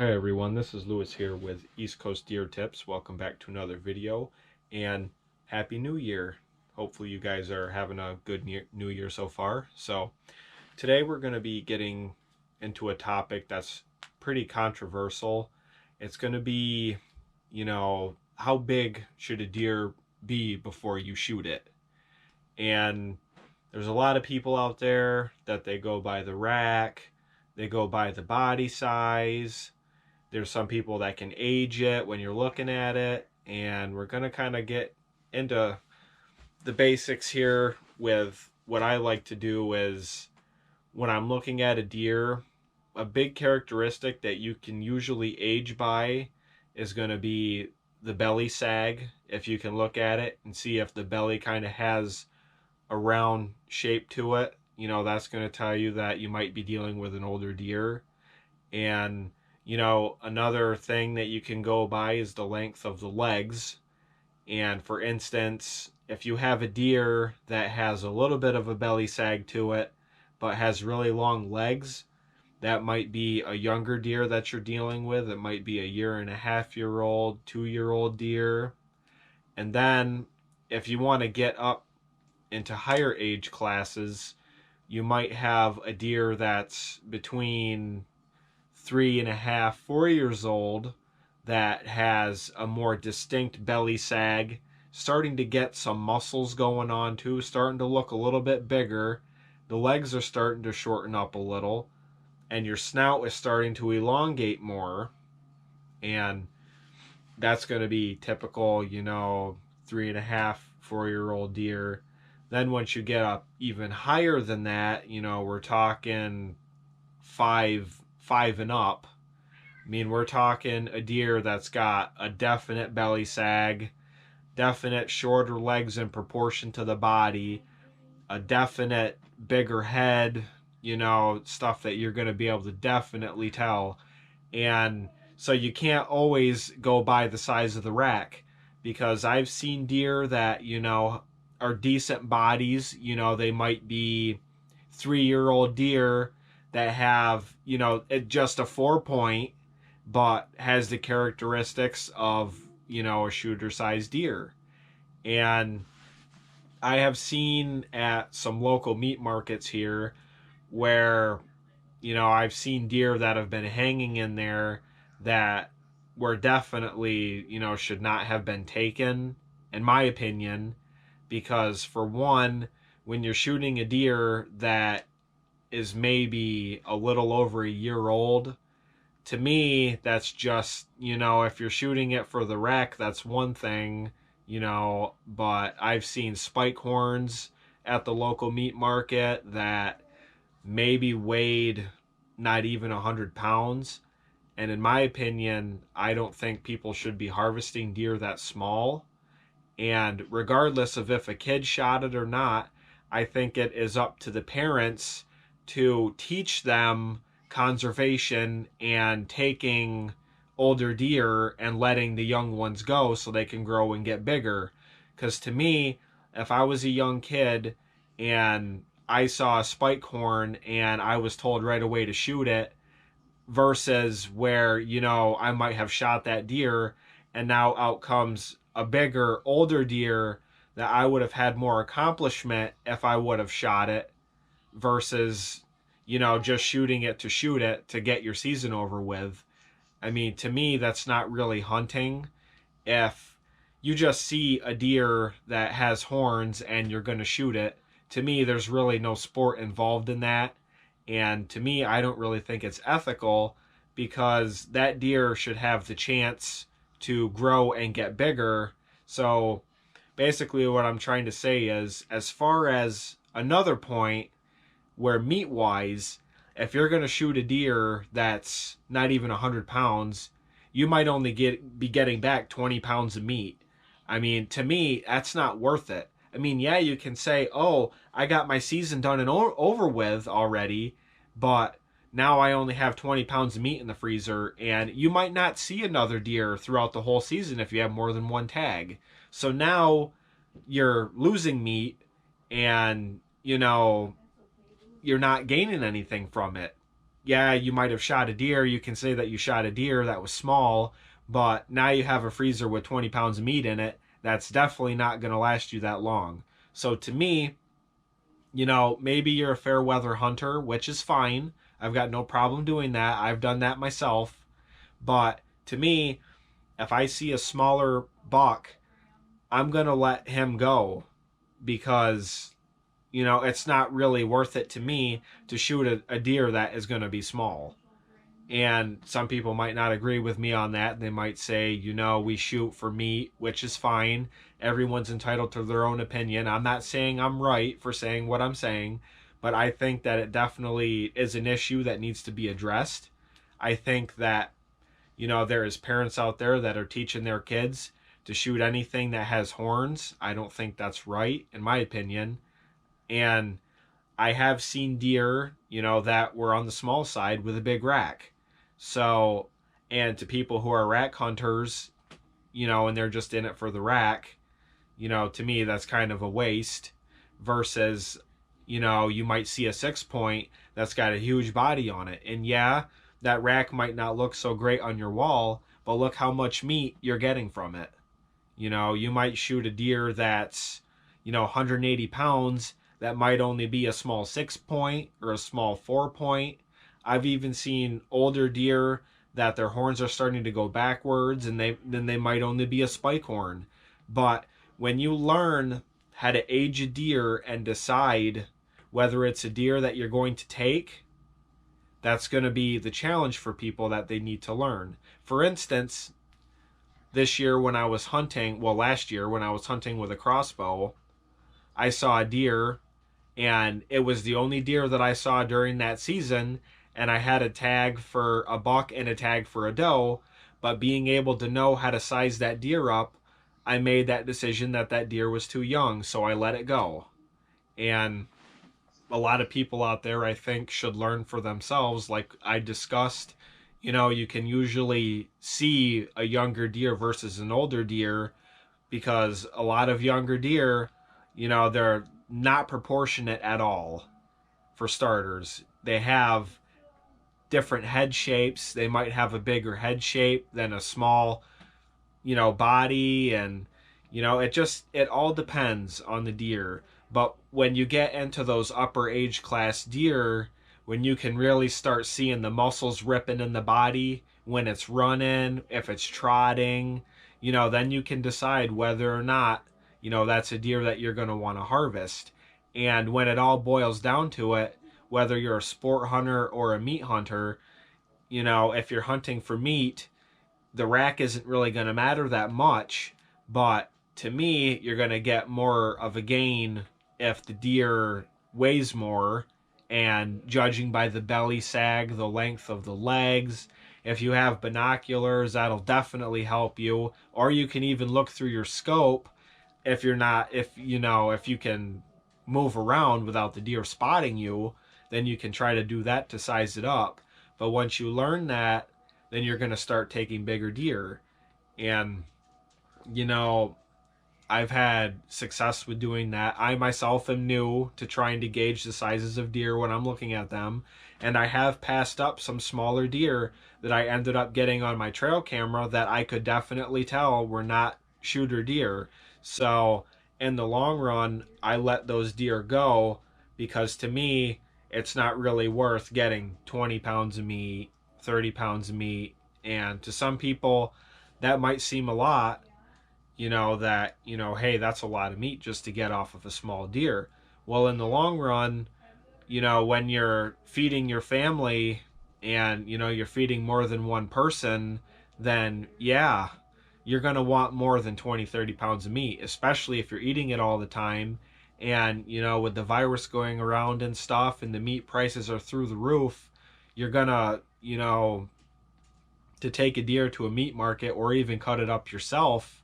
Hi everyone, this is Lewis here with East Coast Deer Tips. Welcome back to another video and Happy New Year. Hopefully you guys are having a good new year so far. So today we're going to be getting into a topic that's pretty controversial. It's going to be, how big should a deer be before you shoot it? And there's a lot of people out there that they go by the rack, they go by the body size. There's some people that can age it when you're looking at it, and we're going to kind of get into the basics here with what I like to do is when I'm looking at a deer, a big characteristic that you can usually age by is going to be the belly sag. If you can look at it and see if the belly kind of has a round shape to it, that's going to tell you that you might be dealing with an older deer. And another thing that you can go by is the length of the legs. And for instance, if you have a deer that has a little bit of a belly sag to it, but has really long legs, that might be a younger deer that you're dealing with. It might be a 1.5-year-old, 2-year-old deer. And then if you want to get up into higher age classes, you might have a deer that's between 3.5, 4 years old that has a more distinct belly sag, starting to get some muscles going on too, starting to look a little bit bigger. The legs are starting to shorten up a little, and your snout is starting to elongate more. And that's going to be typical, 3.5, 4-year-old deer. Then once you get up even higher than that, we're talking five and up. I mean, we're talking a deer that's got a definite belly sag, definite shorter legs in proportion to the body, a definite bigger head, stuff that you're going to be able to definitely tell. And so you can't always go by the size of the rack, because I've seen deer that, are decent bodies. They might be 3-year-old deer that have, just a 4-point, but has the characteristics of, a shooter-sized deer. And I have seen at some local meat markets here where, I've seen deer that have been hanging in there that were definitely, should not have been taken, in my opinion, because for one, when you're shooting a deer that is maybe a little over a year old, to me, that's just, if you're shooting it for the rack, that's one thing, but I've seen spike horns at the local meat market that maybe weighed not even 100 pounds. And in my opinion, I don't think people should be harvesting deer that small. And regardless of if a kid shot it or not, I think it is up to the parents to teach them conservation and taking older deer and letting the young ones go so they can grow and get bigger. Because to me, if I was a young kid and I saw a spike horn and I was told right away to shoot it, versus where, I might have shot that deer and now out comes a bigger, older deer that I would have had more accomplishment if I would have shot it, versus, just shooting it to shoot it to get your season over with. I mean, to me, that's not really hunting. If you just see a deer that has horns and you're going to shoot it, to me, there's really no sport involved in that. And to me, I don't really think it's ethical, because that deer should have the chance to grow and get bigger. So basically what I'm trying to say is, as far as another point where meat wise, if you're going to shoot a deer that's not even 100 pounds, you might only be getting back 20 pounds of meat. I mean, to me, that's not worth it. I mean, yeah, you can say, oh, I got my season done and over with already, but now I only have 20 pounds of meat in the freezer, and you might not see another deer throughout the whole season if you have more than one tag. So now you're losing meat, and, you're not gaining anything from it. yeah, you might have shot a deer. You can say that you shot a deer that was small, but now you have a freezer with 20 pounds of meat in it. That's definitely not going to last you that long. So to me, maybe you're a fair weather hunter, which is fine. I've got no problem doing that. I've done that myself. But to me, if I see a smaller buck, I'm going to let him go because, it's not really worth it to me to shoot a deer that is going to be small. And some people might not agree with me on that. They might say, we shoot for meat, which is fine. Everyone's entitled to their own opinion. I'm not saying I'm right for saying what I'm saying, but I think that it definitely is an issue that needs to be addressed. I think that, there is parents out there that are teaching their kids to shoot anything that has horns. I don't think that's right, in my opinion. And I have seen deer, that were on the small side with a big rack. So, and to people who are rack hunters, and they're just in it for the rack, to me, that's kind of a waste versus, you might see a 6 point that's got a huge body on it. And yeah, that rack might not look so great on your wall, but look how much meat you're getting from it. You might shoot a deer that's, 180 pounds that might only be a small 6 point or a small 4 point. I've even seen older deer that their horns are starting to go backwards and they might only be a spike horn. But when you learn how to age a deer and decide whether it's a deer that you're going to take, that's going to be the challenge for people that they need to learn. For instance, this year when I was hunting, well, last year when I was hunting with a crossbow, I saw a deer, and it was the only deer that I saw during that season, and I had a tag for a buck and a tag for a doe, but being able to know how to size that deer up, I made that decision that that deer was too young, so I let it go. And a lot of people out there, I think, should learn for themselves. Like I discussed, you can usually see a younger deer versus an older deer because a lot of younger deer, they're not proportionate at all. For starters, they have different head shapes. They might have a bigger head shape than a small, body. And, it all depends on the deer. But when you get into those upper age class deer, when you can really start seeing the muscles ripping in the body, when it's running, if it's trotting, then you can decide whether or not, that's a deer that you're going to want to harvest. And when it all boils down to it, whether you're a sport hunter or a meat hunter, if you're hunting for meat, the rack isn't really going to matter that much. But to me, you're going to get more of a gain if the deer weighs more. And judging by the belly sag, the length of the legs, if you have binoculars, that'll definitely help you. Or you can even look through your scope if you're not, if you can move around without the deer spotting you, then you can try to do that to size it up. But once you learn that, then you're going to start taking bigger deer. And, you know, I've had success with doing that. I myself am new to trying to gauge the sizes of deer when I'm looking at them. And I have passed up some smaller deer that I ended up getting on my trail camera that I could definitely tell were not shooter deer. So in the long run, I let those deer go because to me, it's not really worth getting 20 pounds of meat, 30 pounds of meat. And to some people, that might seem a lot, hey, that's a lot of meat just to get off of a small deer. Well, in the long run, when you're feeding your family and, you're feeding more than one person, then yeah, you're going to want more than 20, 30 pounds of meat, especially if you're eating it all the time. And, with the virus going around and stuff and the meat prices are through the roof, you're going to take a deer to a meat market or even cut it up yourself,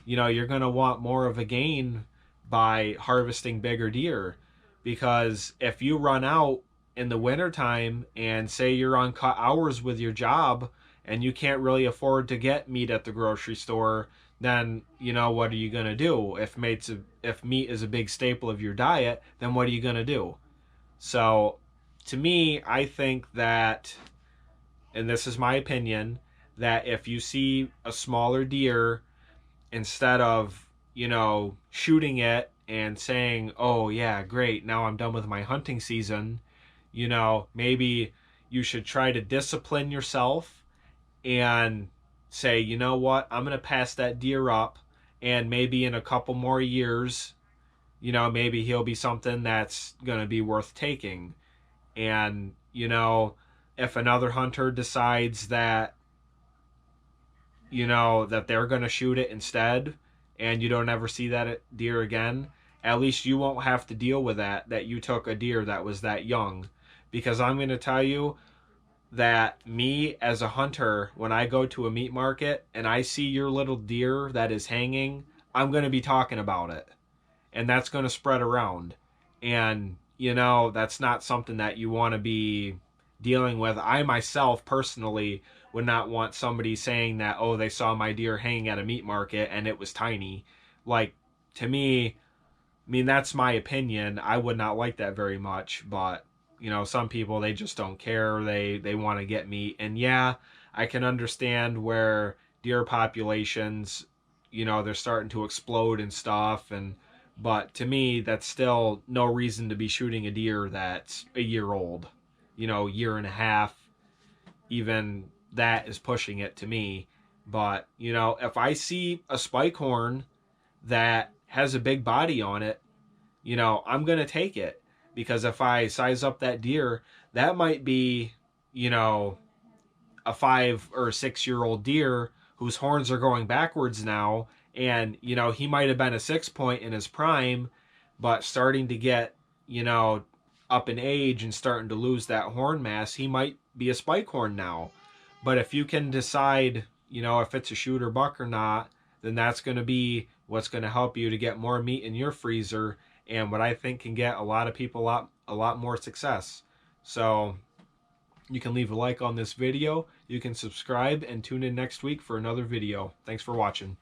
you're going to want more of a gain by harvesting bigger deer. Because if you run out in the wintertime and say you're on cut hours with your job and you can't really afford to get meat at the grocery store, then, what are you going to do? If meat is a big staple of your diet, then what are you going to do? So to me, I think that, and this is my opinion, that if you see a smaller deer, instead of, shooting it and saying, oh, yeah, great, now I'm done with my hunting season, maybe you should try to discipline yourself and say, you know what, I'm going to pass that deer up, and maybe in a couple more years, maybe he'll be something that's going to be worth taking. And, if another hunter decides that, that they're going to shoot it instead, and you don't ever see that deer again, at least you won't have to deal with that you took a deer that was that young. Because I'm going to tell you that me as a hunter, when I go to a meat market and I see your little deer that is hanging, I'm going to be talking about it, and that's going to spread around. And that's not something that you want to be dealing with. I myself personally would not want somebody saying that, oh, they saw my deer hanging at a meat market and it was tiny. Like, to me, I mean, that's my opinion. I would not like that very much. But some people, they just don't care. They want to get meat. And yeah, I can understand where deer populations, they're starting to explode and stuff. And but to me, that's still no reason to be shooting a deer that's a year old, year and a half. Even that is pushing it to me. But if I see a spike horn that has a big body on it, I'm going to take it. Because if I size up that deer, that might be, a 5 or 6 year old deer whose horns are going backwards now. And, he might have been a 6 point in his prime, but starting to get, up in age and starting to lose that horn mass, he might be a spike horn now. But if you can decide, if it's a shooter buck or not, then that's going to be what's going to help you to get more meat in your freezer, and what I think can get a lot of people a lot more success. So you can leave a like on this video, you can subscribe, and tune in next week for another video. Thanks for watching.